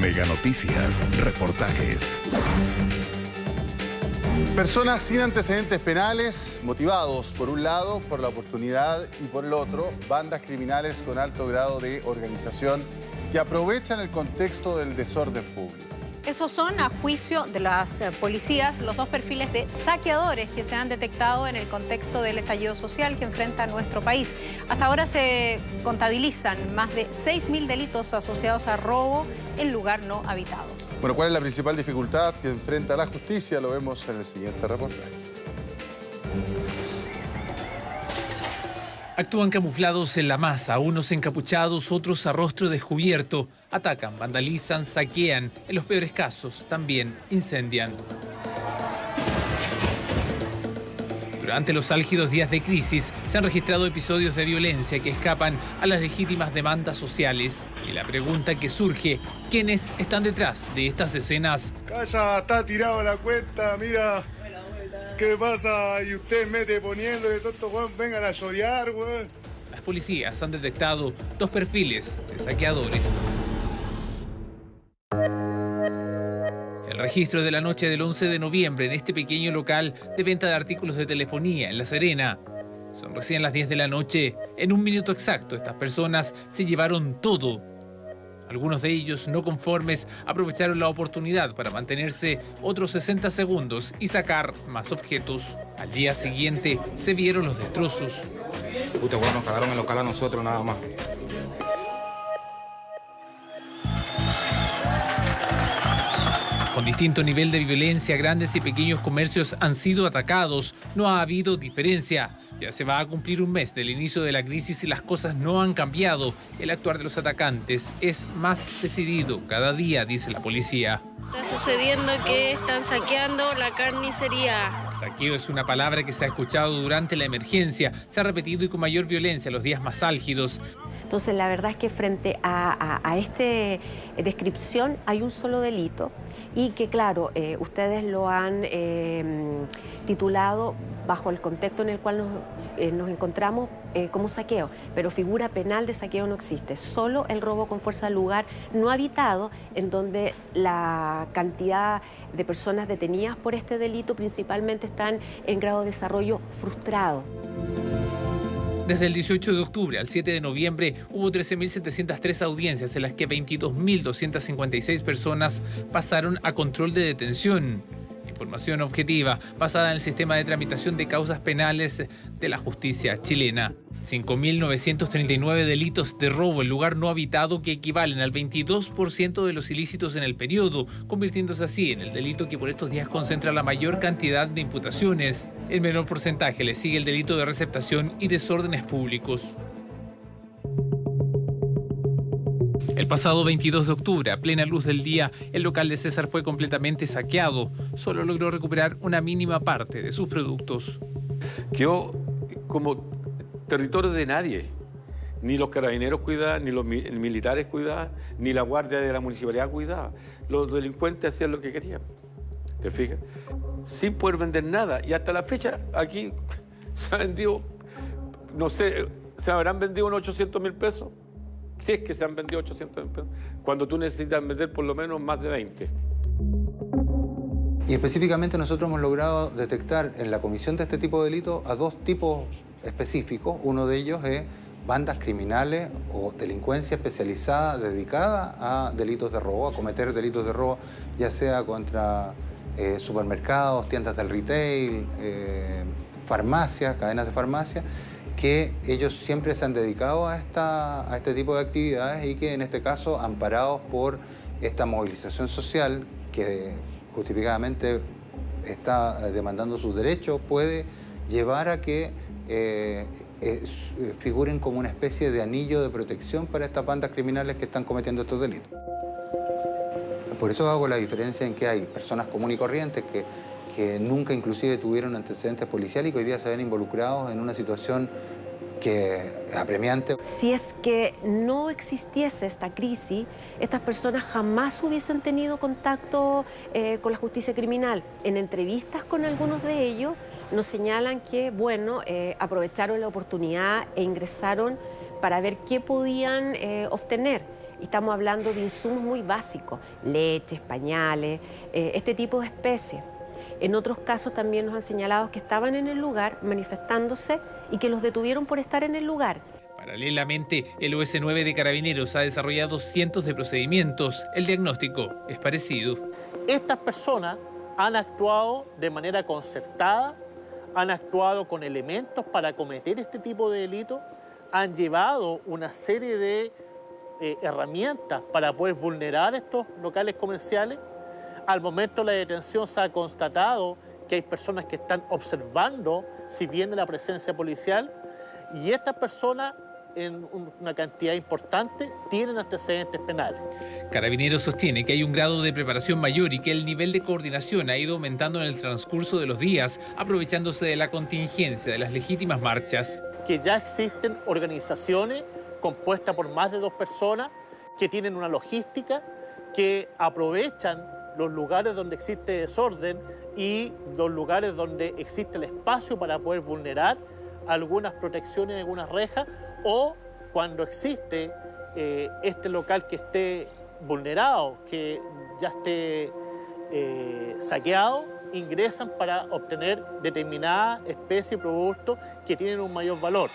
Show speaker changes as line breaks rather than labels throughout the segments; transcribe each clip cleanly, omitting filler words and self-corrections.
Mega Noticias, reportajes.
Personas sin antecedentes penales, motivados por un lado por la oportunidad y por el otro, bandas criminales con alto grado de organización que aprovechan el contexto del desorden público.
Esos son, a juicio de las policías, los dos perfiles de saqueadores que se han detectado en el contexto del estallido social que enfrenta nuestro país. Hasta ahora se contabilizan más de 6.000 delitos asociados a robo en lugar no habitado.
Bueno, ¿cuál es la principal dificultad que enfrenta la justicia? Lo vemos en el siguiente reportaje.
Actúan camuflados en la masa, unos encapuchados, otros a rostro descubierto. Atacan, vandalizan, saquean, en los peores casos también incendian. Durante los álgidos días de crisis se han registrado episodios de violencia que escapan a las legítimas demandas sociales. Y la pregunta que surge, ¿quiénes están detrás de estas escenas?
Calla, está tirado la cuenta, mira. ¿Qué pasa? Y usted mete poniendo de tonto, weón, vengan a llorear, weón.
Las policías han detectado dos perfiles de saqueadores. El registro de la noche del 11 de noviembre en este pequeño local de venta de artículos de telefonía en La Serena. Son recién las 10 de la noche. En un minuto exacto, estas personas se llevaron todo. Algunos de ellos, no conformes, aprovecharon la oportunidad para mantenerse otros 60 segundos y sacar más objetos. Al día siguiente se vieron los destrozos.
Puta, bueno, nos cagaron el local a nosotros nada más.
Con distinto nivel de violencia, grandes y pequeños comercios han sido atacados. No ha habido diferencia. Ya se va a cumplir un mes del inicio de la crisis y las cosas no han cambiado. El actuar de los atacantes es más decidido cada día, dice la policía.
Está sucediendo que están saqueando la carnicería.
Saqueo es una palabra que se ha escuchado durante la emergencia. Se ha repetido y con mayor violencia los días más álgidos.
Entonces, la verdad es que frente a esta descripción hay un solo delito y que, claro, ustedes lo han titulado bajo el contexto en el cual nos encontramos como saqueo, pero figura penal de saqueo no existe, solo el robo con fuerza al lugar no habitado, en donde la cantidad de personas detenidas por este delito principalmente están en grado de desarrollo frustrado.
Desde el 18 de octubre al 7 de noviembre hubo 13.703 audiencias en las que 22.256 personas pasaron a control de detención. Información objetiva basada en el sistema de tramitación de causas penales de la justicia chilena. 5.939 delitos de robo en lugar no habitado que equivalen al 22% de los ilícitos en el periodo, convirtiéndose así en el delito que por estos días concentra la mayor cantidad de imputaciones. El menor porcentaje le sigue el delito de receptación y desórdenes públicos. El pasado 22 de octubre, a plena luz del día, el local de César fue completamente saqueado. Solo logró recuperar una mínima parte de sus productos.
Quedó como territorio de nadie. Ni los carabineros cuidaban, ni los militares cuidaban, ni la guardia de la municipalidad cuidaba. Los delincuentes hacían lo que querían. ¿Te fijas? Sin poder vender nada. Y hasta la fecha, aquí se ha vendido, no sé, se habrán vendido unos 800.000 pesos. Si es que se han vendido 800.000 pesos, cuando tú necesitas vender por lo menos más de 20.
Y específicamente nosotros hemos logrado detectar en la comisión de este tipo de delitos a dos tipos específicos. Uno de ellos es bandas criminales o delincuencia especializada dedicada a delitos de robo, a cometer delitos de robo, ya sea contra supermercados, tiendas del retail, farmacias, cadenas de farmacia, que ellos siempre se han dedicado a este tipo de actividades y que en este caso, amparados por esta movilización social que justificadamente está demandando sus derechos, puede llevar a que figuren como una especie de anillo de protección para estas bandas criminales que están cometiendo estos delitos. Por eso hago la diferencia en que hay personas comunes y corrientes que nunca inclusive tuvieron antecedentes policiales y que hoy día se ven involucrados en una situación que es apremiante.
Si es que no existiese esta crisis, estas personas jamás hubiesen tenido contacto con la justicia criminal. En entrevistas con algunos de ellos nos señalan que, bueno, aprovecharon la oportunidad e ingresaron para ver qué podían obtener. Estamos hablando de insumos muy básicos, leches, pañales, este tipo de especies. En otros casos también nos han señalado que estaban en el lugar manifestándose y que los detuvieron por estar en el lugar.
Paralelamente, el OS9 de Carabineros ha desarrollado cientos de procedimientos. El diagnóstico es parecido.
Estas personas han actuado de manera concertada, han actuado con elementos para cometer este tipo de delitos, han llevado una serie de herramientas para poder vulnerar estos locales comerciales. Al momento de la detención se ha constatado que hay personas que están observando si viene la presencia policial y estas personas en una cantidad importante tienen antecedentes penales.
Carabineros sostiene que hay un grado de preparación mayor y que el nivel de coordinación ha ido aumentando en el transcurso de los días, aprovechándose de la contingencia de las legítimas marchas.
Que ya existen organizaciones compuestas por más de 2 personas que tienen una logística, que aprovechan los lugares donde existe desorden y los lugares donde existe el espacio para poder vulnerar algunas protecciones, algunas rejas, o cuando existe este local que esté vulnerado, que ya esté saqueado, ingresan para obtener determinada especie de productos que tienen un mayor valor.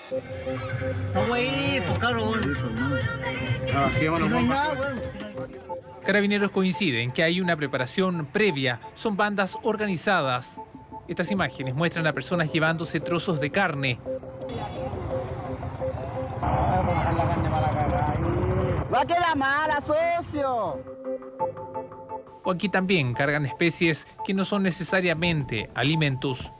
Carabineros coincide en que hay una preparación previa, son bandas organizadas. Estas imágenes muestran a personas llevándose trozos de carne.
¡Va a quedar mala, socio!
O aquí también cargan especies que no son necesariamente alimentos.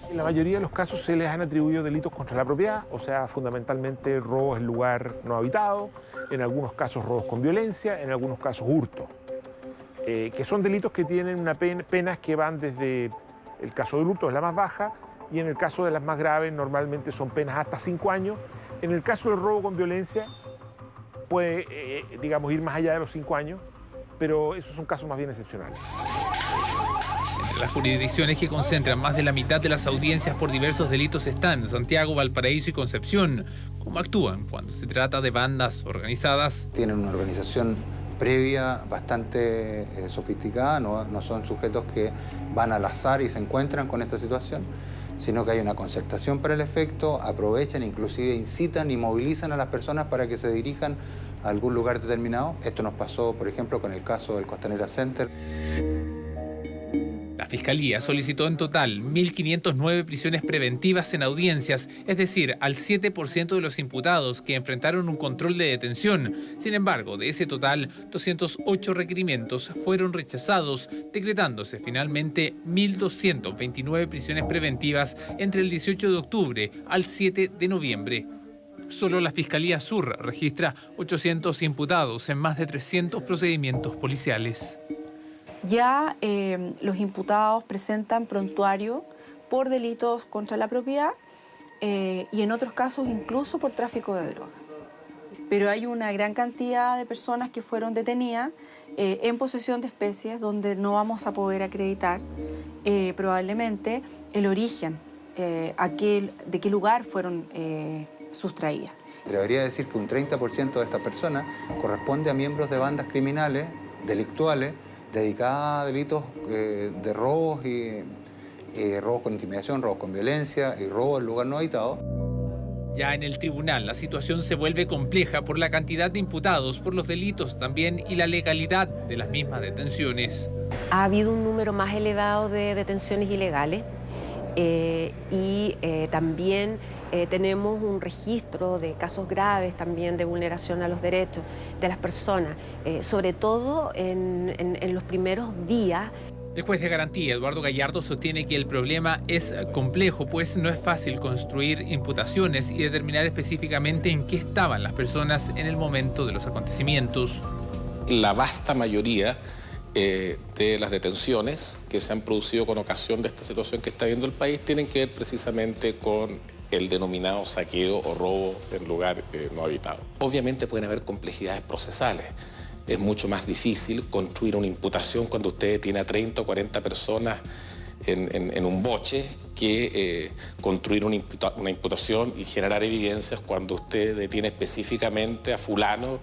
En la mayoría de los casos se les han atribuido delitos contra la propiedad, o sea, fundamentalmente robos en lugar no habitado, en algunos casos robos con violencia, en algunos casos hurto, que son delitos que tienen penas que van desde el caso del hurto, es la más baja, y en el caso de las más graves normalmente son penas hasta 5 años. En el caso del robo con violencia puede, digamos, ir más allá de los 5 años, pero esos son casos más bien excepcionales.
Entre las jurisdicciones que concentran más de la mitad de las audiencias por diversos delitos están Santiago, Valparaíso y Concepción. ¿Cómo actúan cuando se trata de bandas organizadas?
Tienen una organización previa bastante sofisticada, no son sujetos que van al azar y se encuentran con esta situación, sino que hay una concertación para el efecto, aprovechan, inclusive incitan y movilizan a las personas para que se dirijan a algún lugar determinado. Esto nos pasó, por ejemplo, con el caso del Costanera Center.
La Fiscalía solicitó en total 1.509 prisiones preventivas en audiencias, es decir, al 7% de los imputados que enfrentaron un control de detención. Sin embargo, de ese total, 208 requerimientos fueron rechazados, decretándose finalmente 1.229 prisiones preventivas entre el 18 de octubre al 7 de noviembre. Solo la Fiscalía Sur registra 800 imputados en más de 300 procedimientos policiales.
Ya los imputados presentan prontuario por delitos contra la propiedad y en otros casos incluso por tráfico de droga. Pero hay una gran cantidad de personas que fueron detenidas en posesión de especies donde no vamos a poder acreditar probablemente el origen, de qué lugar fueron sustraídas.
Debería decir que un 30% de estas personas corresponde a miembros de bandas criminales, delictuales, dedicadas a delitos de robos y robos con intimidación, robos con violencia y robos en lugar no habitado.
Ya en el tribunal la situación se vuelve compleja por la cantidad de imputados, por los delitos también y la legalidad de las mismas detenciones.
Ha habido un número más elevado de detenciones ilegales y también tenemos un registro de casos graves también de vulneración a los derechos de las personas, sobre todo en los primeros días.
El juez de garantía, Eduardo Gallardo, sostiene que el problema es complejo, pues no es fácil construir imputaciones y determinar específicamente en qué estaban las personas en el momento de los acontecimientos.
La vasta mayoría de las detenciones que se han producido con ocasión de esta situación que está viendo el país tienen que ver precisamente con el denominado saqueo o robo en lugar no habitado. Obviamente pueden haber complejidades procesales. Es mucho más difícil construir una imputación cuando usted tiene a 30 o 40 personas en un boche que construir una imputación y generar evidencias cuando usted detiene específicamente a fulano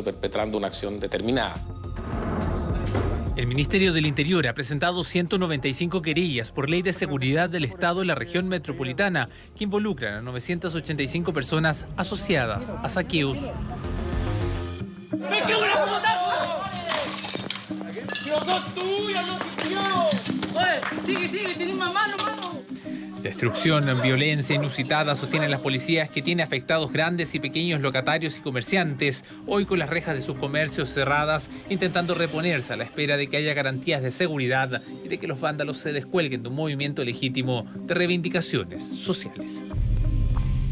perpetrando una acción determinada.
El Ministerio del Interior ha presentado 195 querellas por ley de seguridad del Estado en la región metropolitana que involucran a 985 personas asociadas a saqueos. Destrucción, violencia inusitada sostienen las policías que tiene afectados grandes y pequeños locatarios y comerciantes, hoy con las rejas de sus comercios cerradas, intentando reponerse a la espera de que haya garantías de seguridad y de que los vándalos se descuelguen de un movimiento legítimo de reivindicaciones sociales.